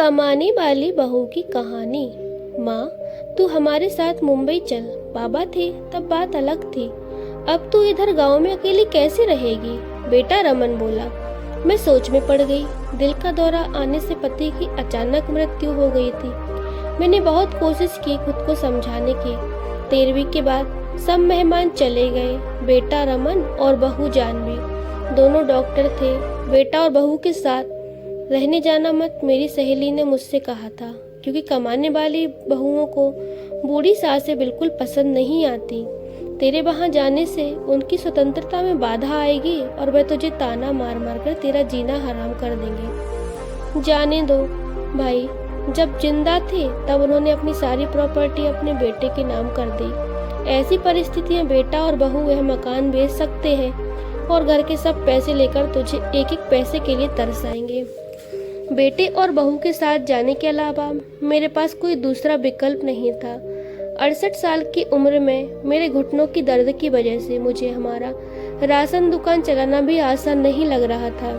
कमाने वाली बहू की कहानी। माँ, तू हमारे साथ मुंबई चल। बाबा थे तब बात अलग थी, अब तू इधर गांव में अकेली कैसे रहेगी? बेटा रमन बोला। मैं सोच में पड़ गई। दिल का दौरा आने से पति की अचानक मृत्यु हो गई थी। मैंने बहुत कोशिश की खुद को समझाने की। 13वीं के बाद सब मेहमान चले गए। बेटा रमन और बहू जानवी दोनों डॉक्टर थे। बेटा और बहू के साथ रहने जाना मत, मेरी सहेली ने मुझसे कहा था, क्योंकि कमाने वाली बहुओं को बूढ़ी सासें बिल्कुल पसंद नहीं आती। तेरे वहाँ जाने से उनकी स्वतंत्रता में बाधा आएगी और वह तुझे ताना मार मार कर तेरा जीना हराम कर देंगे। जाने दो भाई, जब जिंदा थे तब उन्होंने अपनी सारी प्रॉपर्टी अपने बेटे के नाम कर दी। ऐसी परिस्थितियाँ बेटा और बहू वह मकान बेच सकते हैं और घर के सब पैसे लेकर तुझे एक एक पैसे के लिए तरसाएंगे। बेटे और बहू के साथ जाने के अलावा मेरे पास कोई दूसरा विकल्प नहीं था। 68 साल की उम्र में मेरे घुटनों की दर्द की वजह से मुझे हमारा राशन दुकान चलाना भी आसान नहीं लग रहा था।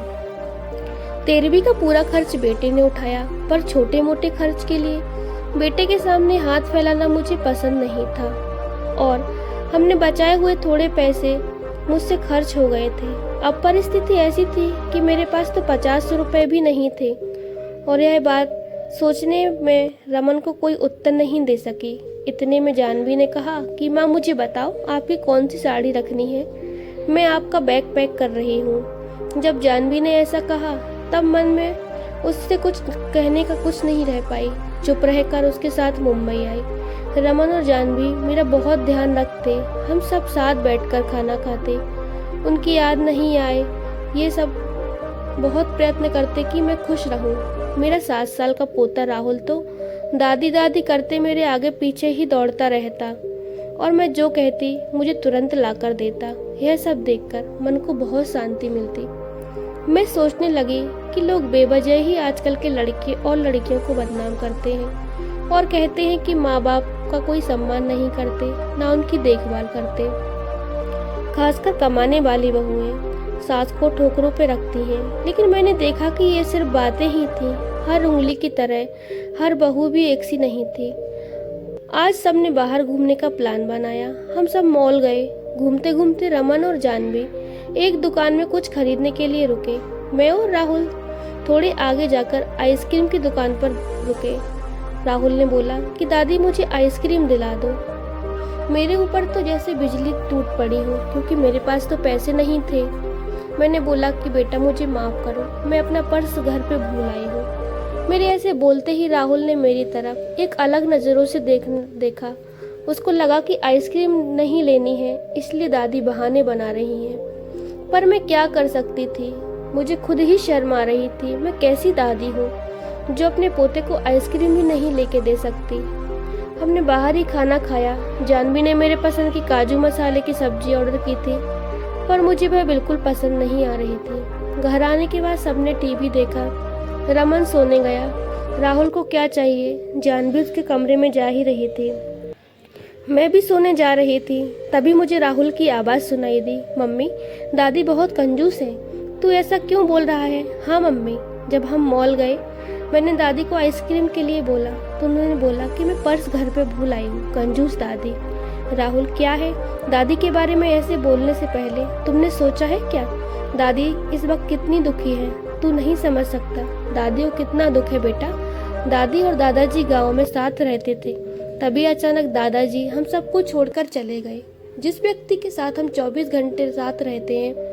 13वीं का पूरा खर्च बेटे ने उठाया, पर छोटे मोटे खर्च के लिए बेटे के सामने हाथ फैलाना मुझे पसंद नहीं था और हमने बचाए हुए थोड़े पैसे मुझसे खर्च हो गए थे। अब परिस्थिति ऐसी थी कि मेरे पास तो 50 रुपए भी नहीं थे और यह बात सोचने में रमन को कोई उत्तर नहीं दे सकी। इतने में जानवी ने कहा कि माँ, मुझे बताओ आपकी कौन सी साड़ी रखनी है, मैं आपका बैग पैक कर रही हूँ। जब जानवी ने ऐसा कहा तब मन में उससे कुछ कहने का कुछ नहीं रह पाई। चुप रहकर उसके साथ मुंबई आई। रमन और जानवी मेरा बहुत ध्यान रखते। हम सब साथ बैठकर खाना खाते। उनकी याद नहीं आए, ये सब बहुत प्रयत्न करते कि मैं खुश रहूं। मेरा 7 साल का पोता राहुल तो दादी दादी करते मेरे आगे पीछे ही दौड़ता रहता और मैं जो कहती मुझे तुरंत लाकर देता। यह सब देखकर मन को बहुत शांति मिलती। मैं सोचने लगी कि लोग बेवजह ही आजकल के लड़के और लड़कियों को बदनाम करते हैं और कहते हैं कि माँ बाप का कोई सम्मान नहीं करते, ना उनकी देखभाल करते। खासकर कमाने वाली बहुएं सास को ठोकरों पे रखती हैं। लेकिन मैंने देखा कि ये सिर्फ बातें ही थी। हर उंगली की तरह हर बहू भी एक सी नहीं थी। आज सबने बाहर घूमने का प्लान बनाया। हम सब मॉल गए। घूमते घूमते रमन और जानवी एक दुकान में कुछ खरीदने के लिए रुके। मैं और राहुल थोड़े आगे जाकर आइसक्रीम की दुकान पर रुके। राहुल ने बोला कि दादी, मुझे आइसक्रीम दिला दो। मेरे ऊपर तो जैसे बिजली टूट पड़ी हो, क्योंकि मेरे पास तो पैसे नहीं थे। मैंने बोला कि बेटा, मुझे माफ करो, मैं अपना पर्स घर पे भूल आई हूँ। मेरे ऐसे बोलते ही राहुल ने मेरी तरफ एक अलग नज़रों से देखा। उसको लगा कि आइसक्रीम नहीं लेनी है, इसलिए दादी बहाने बना रही हैं। पर मैं क्या कर सकती थी? मुझे खुद ही शर्म आ रही थी। मैं कैसी दादी हूँ जो अपने पोते को आइसक्रीम भी नहीं लेके दे सकती। हमने बाहर ही खाना खाया। जानवी ने मेरे पसंद की काजू मसाले की सब्जी ऑर्डर की थी, पर मुझे वह बिल्कुल पसंद नहीं आ रही थी। घर आने के बाद सबने टीवी देखा। रमन सोने गया। राहुल को क्या चाहिए, जानवी उसके कमरे में जा ही रही थी। मैं भी सोने जा रही थी, तभी मुझे राहुल की आवाज़ सुनाई दी। मम्मी, दादी बहुत कंजूस है। तू ऐसा क्यों बोल रहा है? हाँ मम्मी, जब हम मॉल गए मैंने दादी को आइसक्रीम के लिए बोला तो उन्होंने बोला कि मैं पर्स घर पे भूल आई हूँ। कंजूस दादी। राहुल, क्या है? दादी के बारे में ऐसे बोलने से पहले तुमने सोचा है क्या? दादी इस वक्त कितनी दुखी है, तू नहीं समझ सकता। दादी को कितना दुख है बेटा। दादी और दादाजी गाँव में साथ रहते थे, तभी अचानक दादाजी हम सबको छोड़कर चले गए। जिस व्यक्ति के साथ हम 24 घंटे साथ रहते हैं,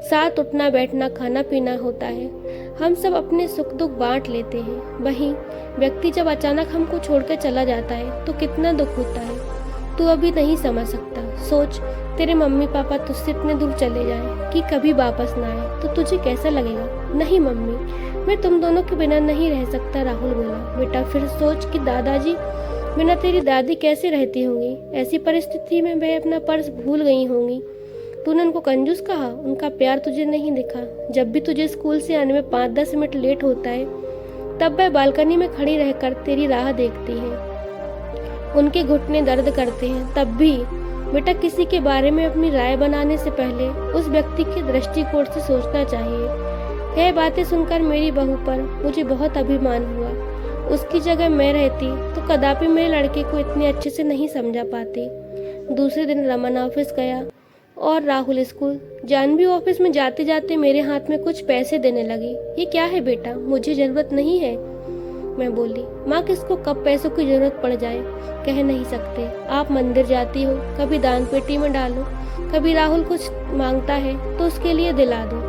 साथ उठना बैठना खाना पीना होता है, हम सब अपने सुख दुख बांट लेते हैं, वहीं व्यक्ति जब अचानक हमको छोड़कर चला जाता है तो कितना दुख होता है। तू अभी नहीं समझ सकता। सोच, तेरे मम्मी पापा तुझसे इतने दूर चले जाएं कि कभी वापस ना आए तो तुझे कैसा लगेगा? नहीं मम्मी, मैं तुम दोनों के बिना नहीं रह सकता। राहुल बोला। बेटा, फिर सोच कि दादाजी बिना तेरी दादी कैसे रहती होंगी। ऐसी परिस्थिति में वे अपना पर्स भूल गई होंगी। तूने उनको कंजूस कहा, उनका प्यार तुझे नहीं दिखा। जब भी तुझे स्कूल से आने में 5-10 मिनट लेट होता है, तब वह बालकनी में खड़ी रहकर तेरी राह देखती है। उनके घुटने दर्द करते हैं, तब भी बेटा किसी के बारे में अपनी राय बनाने से पहले उस व्यक्ति के दृष्टिकोण से सोचना चाहिए। यह बातें सुनकर मेरी बहू पर मुझे बहुत अभिमान हुआ। उसकी जगह मैं रहती तो कदापि मेरे लड़के को इतने अच्छे से नहीं समझा पाती। दूसरे दिन रमन ऑफिस गया और राहुल स्कूल। जानवी ऑफिस में जाते जाते मेरे हाथ में कुछ पैसे देने लगी। ये क्या है बेटा, मुझे जरूरत नहीं है। मैं बोली, माँ किसको कब पैसों की जरूरत पड़ जाए कह नहीं सकते। आप मंदिर जाती हो, कभी दान पेटी में डालो, कभी राहुल कुछ मांगता है तो उसके लिए दिला दो।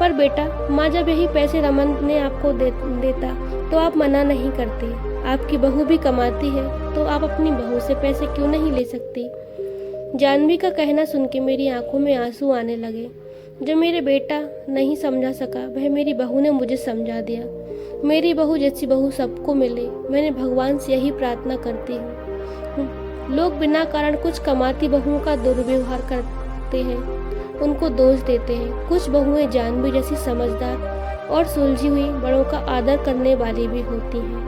पर बेटा, माँ जब यही पैसे रमन ने आपको देता तो आप मना नहीं करती। आपकी बहू भी कमाती है तो आप अपनी बहू से पैसे क्यों नहीं ले सकती। जानवी का कहना सुन के मेरी आंखों में आंसू आने लगे। जो मेरे बेटा नहीं समझा सका वह मेरी बहू ने मुझे समझा दिया। मेरी बहू जैसी बहू सबको मिले, मैंने भगवान से यही प्रार्थना करती हूँ। लोग बिना कारण कुछ कमाती बहुओं का दुर्व्यवहार करते हैं, उनको दोष देते हैं। कुछ बहुएं जानवी जैसी समझदार और सुलझी हुई बड़ों का आदर करने वाली भी होती हैं।